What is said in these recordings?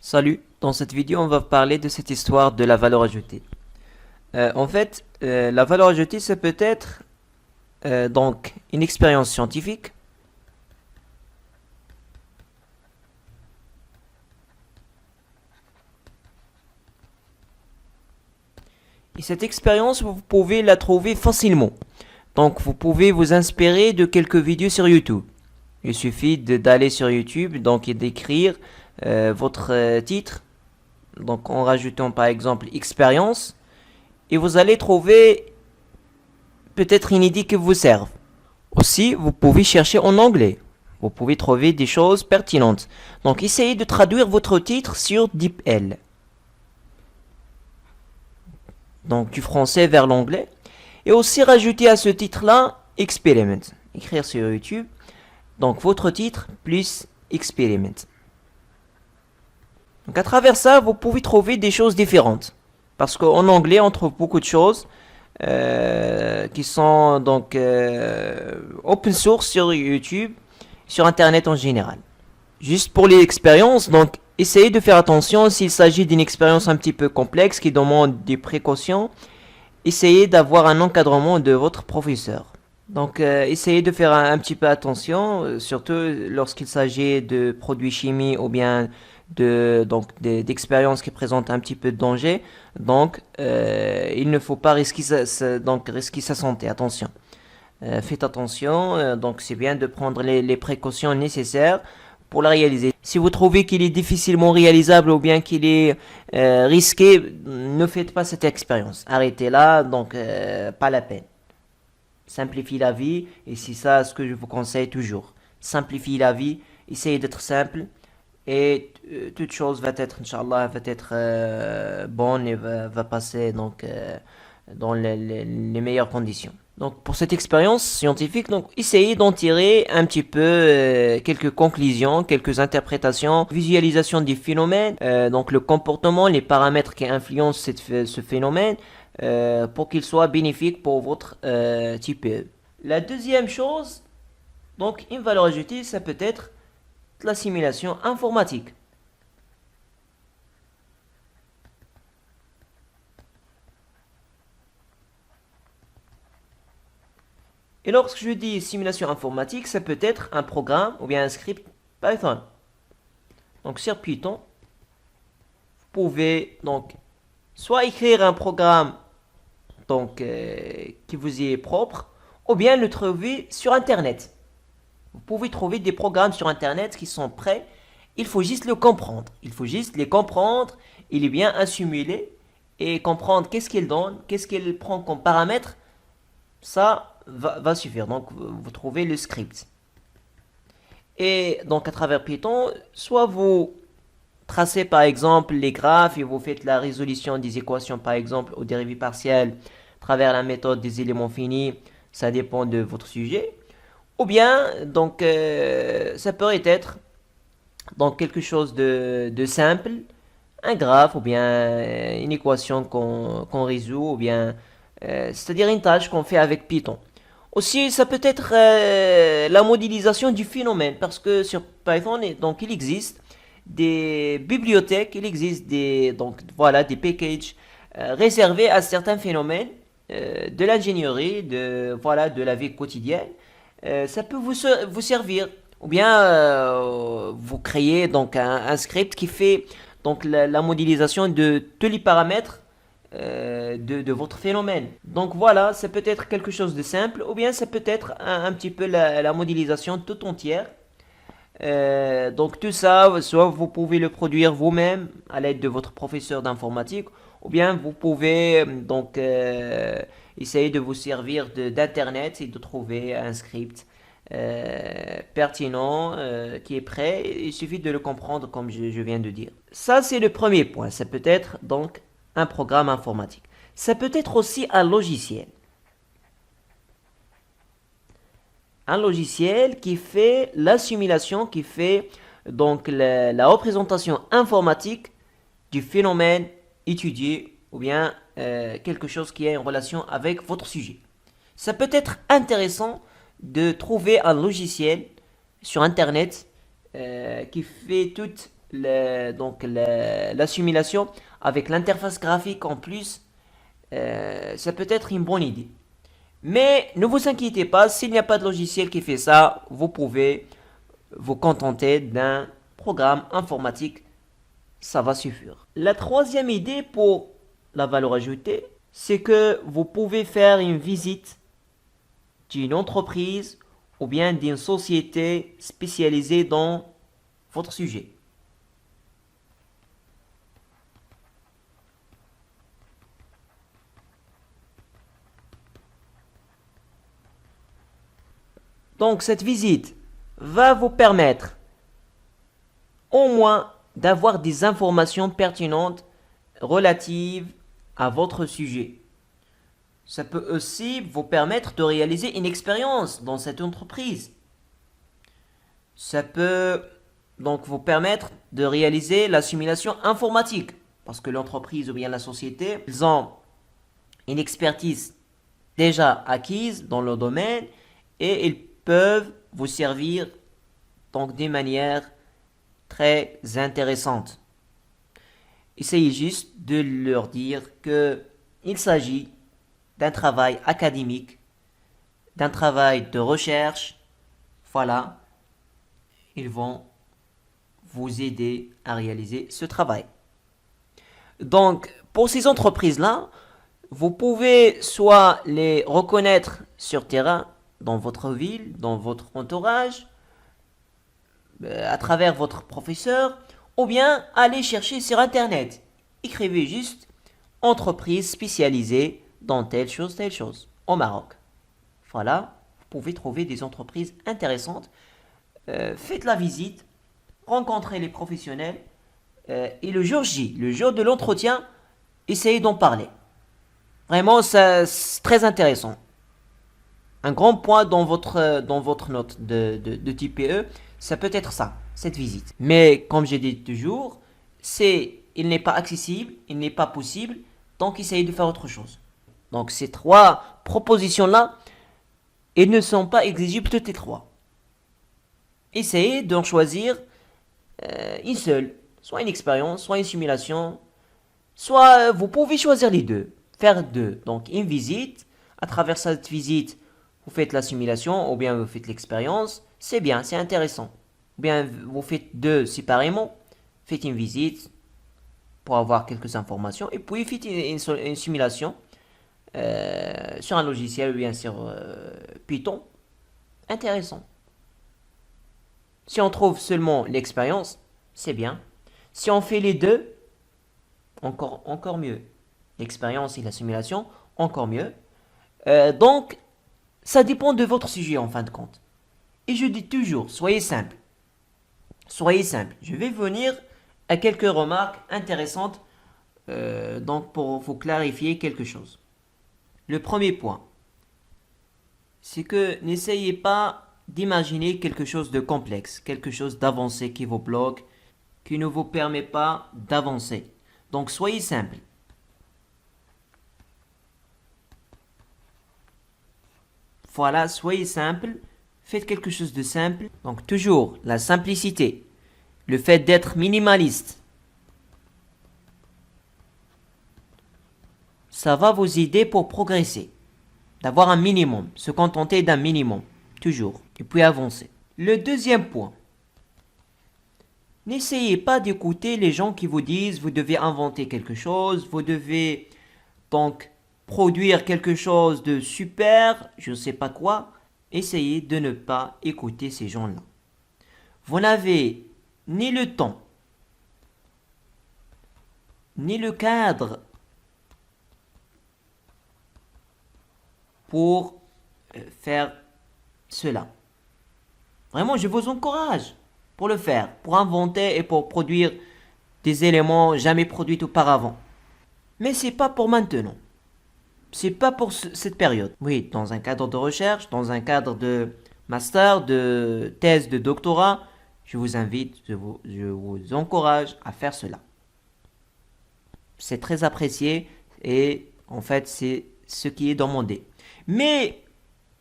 Salut, dans cette vidéo on va parler de cette histoire de la valeur ajoutée. La valeur ajoutée c'est peut-être donc une expérience scientifique et cette expérience vous pouvez la trouver facilement. Donc vous pouvez vous inspirer de quelques vidéos sur YouTube. Il suffit d'aller sur YouTube donc et d'écrire votre titre donc en rajoutant par exemple expérience et vous allez trouver peut-être une idée qui vous serve. Aussi, vous pouvez chercher en anglais. Vous pouvez trouver des choses pertinentes. Donc, essayez de traduire votre titre sur DeepL. Donc, du français vers l'anglais. Et aussi, rajouter à ce titre-là Experiment. Écrire sur YouTube. Donc, votre titre plus Experiment. Donc, à travers ça, vous pouvez trouver des choses différentes. Parce qu'en anglais, on trouve beaucoup de choses qui sont donc open source sur YouTube, sur Internet en général. Juste pour les expériences, donc essayez de faire attention s'il s'agit d'une expérience un petit peu complexe qui demande des précautions. Essayez d'avoir un encadrement de votre professeur. Donc essayez de faire un petit peu attention, surtout lorsqu'il s'agit de produits chimiques ou bien d'expériences qui présentent un petit peu de danger. Donc il ne faut pas risquer sa santé. Attention. Faites attention, donc c'est bien de prendre les précautions nécessaires pour la réaliser. Si vous trouvez qu'il est difficilement réalisable ou bien qu'il est risqué, ne faites pas cette expérience. Arrêtez là, donc pas la peine. Simplifiez la vie et c'est ça ce que je vous conseille toujours. Simplifiez la vie, essayez d'être simple et toute chose va être, Inch'Allah, va être bonne et va passer donc dans les meilleures conditions. Donc pour cette expérience scientifique, donc essayez d'en tirer un petit peu quelques conclusions, quelques interprétations, visualisation des phénomènes, donc le comportement, les paramètres qui influencent ce phénomène, pour qu'il soit bénéfique pour votre TPE. La deuxième chose, donc une valeur ajoutée, ça peut être de la simulation informatique. Et lorsque je dis simulation informatique, ça peut être un programme ou bien un script Python. Donc sur Python, vous pouvez donc soit écrire un programme donc qui vous est propre ou bien le trouver sur internet. Vous pouvez trouver des programmes sur internet qui sont prêts. Il faut juste le comprendre. Il faut juste les comprendre. Il est bien assimiler et comprendre qu'est-ce qu'il donne, qu'est-ce qu'il prend comme paramètre. Ça va suffire. Donc, vous trouvez le script. Et donc, à travers Python, soit vous tracez par exemple les graphes et vous faites la résolution des équations, par exemple, aux dérivées partielles, à travers la méthode des éléments finis. Ça dépend de votre sujet. Ou bien, donc, ça pourrait être donc quelque chose de simple, un graphe ou bien une équation qu'on résout, ou bien c'est-à-dire une tâche qu'on fait avec Python. Aussi, ça peut être la modélisation du phénomène, parce que sur Python, donc, il existe des bibliothèques, il existe donc, voilà, des packages réservés à certains phénomènes de l'ingénierie, voilà, de la vie quotidienne. Ça peut vous servir. Ou bien vous créez donc un script qui fait donc la modélisation de tous les paramètres de votre phénomène. Donc voilà, ça peut être quelque chose de simple, ou bien ça peut être un petit peu la modélisation tout entière. Donc tout ça, soit vous pouvez le produire vous-même à l'aide de votre professeur d'informatique, ou bien vous pouvez donc essayer de vous servir d'internet et de trouver un script pertinent qui est prêt. Il suffit de le comprendre comme je viens de dire. Ça c'est le premier point. Ça peut être donc un programme informatique. Ça peut être aussi un logiciel. Un logiciel qui fait la simulation, qui fait donc la représentation informatique du phénomène étudié ou bien quelque chose qui est en relation avec votre sujet. Ça peut être intéressant de trouver un logiciel sur internet qui fait toute la simulation avec l'interface graphique en plus, ça peut être une bonne idée. Mais ne vous inquiétez pas, s'il n'y a pas de logiciel qui fait ça, vous pouvez vous contenter d'un programme informatique, ça va suffire. La troisième idée pour la valeur ajoutée, c'est que vous pouvez faire une visite d'une entreprise ou bien d'une société spécialisée dans votre sujet. Donc cette visite va vous permettre au moins d'avoir des informations pertinentes relatives à votre sujet. Ça peut aussi vous permettre de réaliser une expérience dans cette entreprise. Ça peut donc vous permettre de réaliser la simulation informatique parce que l'entreprise ou bien la société, ils ont une expertise déjà acquise dans le domaine et ils peuvent vous servir donc d'une manière très intéressante. Essayez juste de leur dire que il s'agit d'un travail académique, d'un travail de recherche. Voilà, ils vont vous aider à réaliser ce travail. Donc, pour ces entreprises-là, vous pouvez soit les reconnaître sur terrain, dans votre ville, dans votre entourage, à travers votre professeur, ou bien aller chercher sur Internet. Écrivez juste entreprise spécialisée dans telle chose, au Maroc. Voilà, vous pouvez trouver des entreprises intéressantes. Faites la visite, rencontrez les professionnels, et le jour J, le jour de l'entretien, essayez d'en parler. Vraiment, c'est très intéressant. Un grand point dans votre note de type PE, ça peut être ça, cette visite. Mais comme j'ai dit toujours, il n'est pas accessible, il n'est pas possible, donc essayez de faire autre chose. Donc ces trois propositions-là, elles ne sont pas exigibles toutes les trois. Essayez d'en choisir une seule, soit une expérience, soit une simulation, soit vous pouvez choisir les deux, faire deux. Donc une visite, à travers cette visite, vous faites la simulation ou bien vous faites l'expérience, c'est bien, c'est intéressant. Ou bien vous faites deux séparément, faites une visite pour avoir quelques informations et puis faites une simulation sur un logiciel ou bien sur Python. Intéressant. Si on trouve seulement l'expérience, c'est bien. Si on fait les deux, encore mieux. L'expérience et la simulation, encore mieux. Donc, ça dépend de votre sujet en fin de compte. Et je dis toujours, soyez simple. Soyez simple. Je vais venir à quelques remarques intéressantes donc pour vous clarifier quelque chose. Le premier point, c'est que n'essayez pas d'imaginer quelque chose de complexe, quelque chose d'avancé qui vous bloque, qui ne vous permet pas d'avancer. Donc soyez simple. Voilà, soyez simple, faites quelque chose de simple. Donc toujours la simplicité, le fait d'être minimaliste. Ça va vous aider pour progresser, d'avoir un minimum, se contenter d'un minimum, toujours, et puis avancer. Le deuxième point, n'essayez pas d'écouter les gens qui vous disent vous devez inventer quelque chose, vous devez donc produire quelque chose de super, je ne sais pas quoi. Essayez de ne pas écouter ces gens-là. Vous n'avez ni le temps, ni le cadre pour faire cela. Vraiment, je vous encourage pour le faire, pour inventer et pour produire des éléments jamais produits auparavant. Mais c'est pas pour maintenant. C'est pas pour cette période. Oui, dans un cadre de recherche, dans un cadre de master, de thèse, de doctorat, je vous invite, je vous encourage à faire cela. C'est très apprécié et en fait, c'est ce qui est demandé. Mais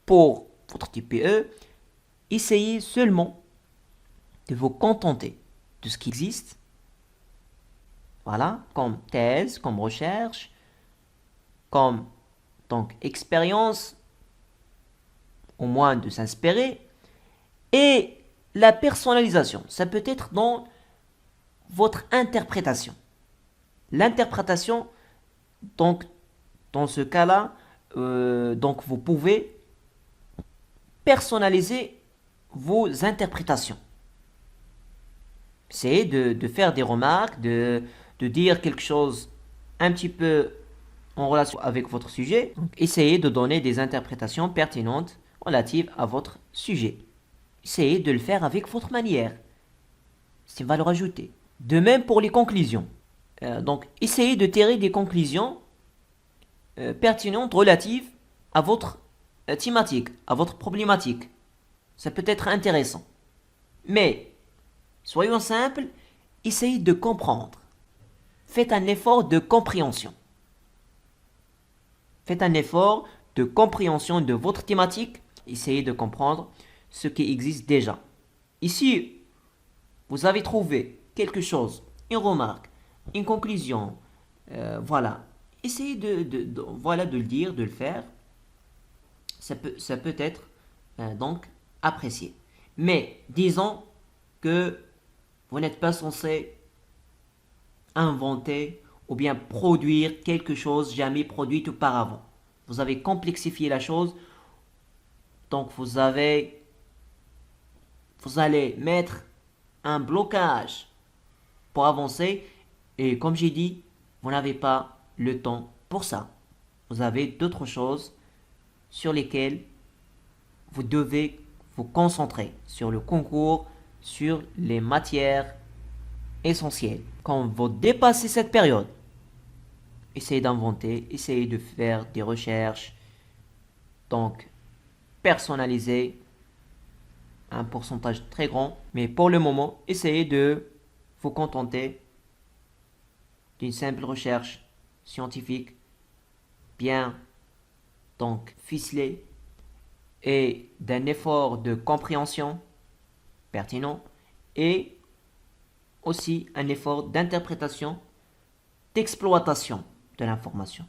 pour votre TPE, essayez seulement de vous contenter de ce qui existe Voilà, comme thèse, comme recherche, comme donc expérience, au moins de s'inspirer. Et la personnalisation, ça peut être dans votre interprétation. L'interprétation, donc dans ce cas-là, donc vous pouvez personnaliser vos interprétations. C'est de faire des remarques, de dire quelque chose un petit peu en relation avec votre sujet. Donc, essayez de donner des interprétations pertinentes relatives à votre sujet. Essayez de le faire avec votre manière. C'est une valeur ajoutée. De même pour les conclusions. Donc, essayez de tirer des conclusions pertinentes relatives à votre thématique, à votre problématique. Ça peut être intéressant. Mais, soyons simples, essayez de comprendre. Faites un effort de compréhension. Faites un effort de compréhension de votre thématique. Essayez de comprendre ce qui existe déjà. Ici, vous avez trouvé quelque chose, une remarque, une conclusion. Voilà. Essayez voilà, de le dire, de le faire. Ça peut être donc apprécié. Mais disons que vous n'êtes pas censé inventer ou bien produire quelque chose jamais produit auparavant. Vous avez complexifié la chose, donc vous allez mettre un blocage pour avancer et comme j'ai dit, vous n'avez pas le temps pour ça. Vous avez d'autres choses sur lesquelles vous devez vous concentrer, sur le concours, sur les matières essentielles. Quand vous dépassez cette période, essayez d'inventer, essayez de faire des recherches, donc personnaliser un pourcentage très grand, mais pour le moment, essayez de vous contenter d'une simple recherche scientifique bien donc ficelée et d'un effort de compréhension pertinent et aussi un effort d'interprétation, d'exploitation de l'information.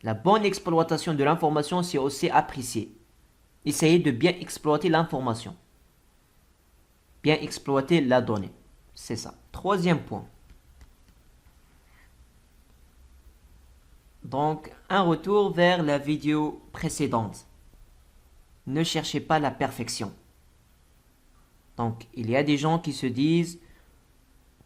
La bonne exploitation de l'information, c'est aussi apprécié. Essayez de bien exploiter l'information. Bien exploiter la donnée. C'est ça. Troisième point. Donc, un retour vers la vidéo précédente. Ne cherchez pas la perfection. Donc, il y a des gens qui se disent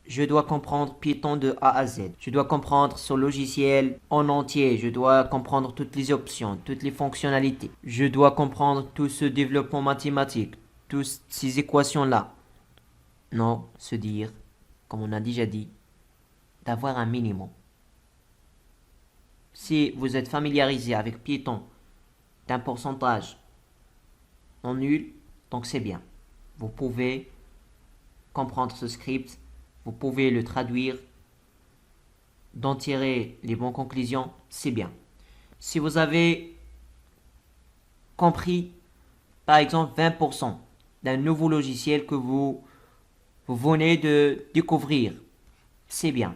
je dois comprendre Python de A à Z. Je dois comprendre ce logiciel en entier. Je dois comprendre toutes les options, toutes les fonctionnalités. Je dois comprendre tout ce développement mathématique, toutes ces équations-là. Non, se dire, comme on a déjà dit, d'avoir un minimum. Si vous êtes familiarisé avec Python d'un pourcentage en nul, donc c'est bien. Vous pouvez comprendre ce script, vous pouvez le traduire, d'en tirer les bonnes conclusions, c'est bien. Si vous avez compris, par exemple, 20% d'un nouveau logiciel que vous venez de découvrir, c'est bien.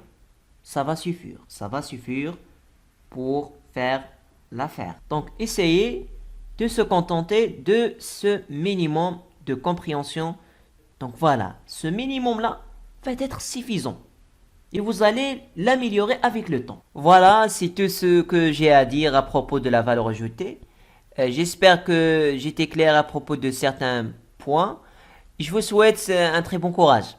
Ça va suffire. Ça va suffire pour faire l'affaire. Donc, essayez de se contenter de ce minimum de compréhension. Donc voilà, ce minimum-là va être suffisant. Et vous allez l'améliorer avec le temps. Voilà, c'est tout ce que j'ai à dire à propos de la valeur ajoutée. J'espère que j'étais clair à propos de certains points. Je vous souhaite un très bon courage.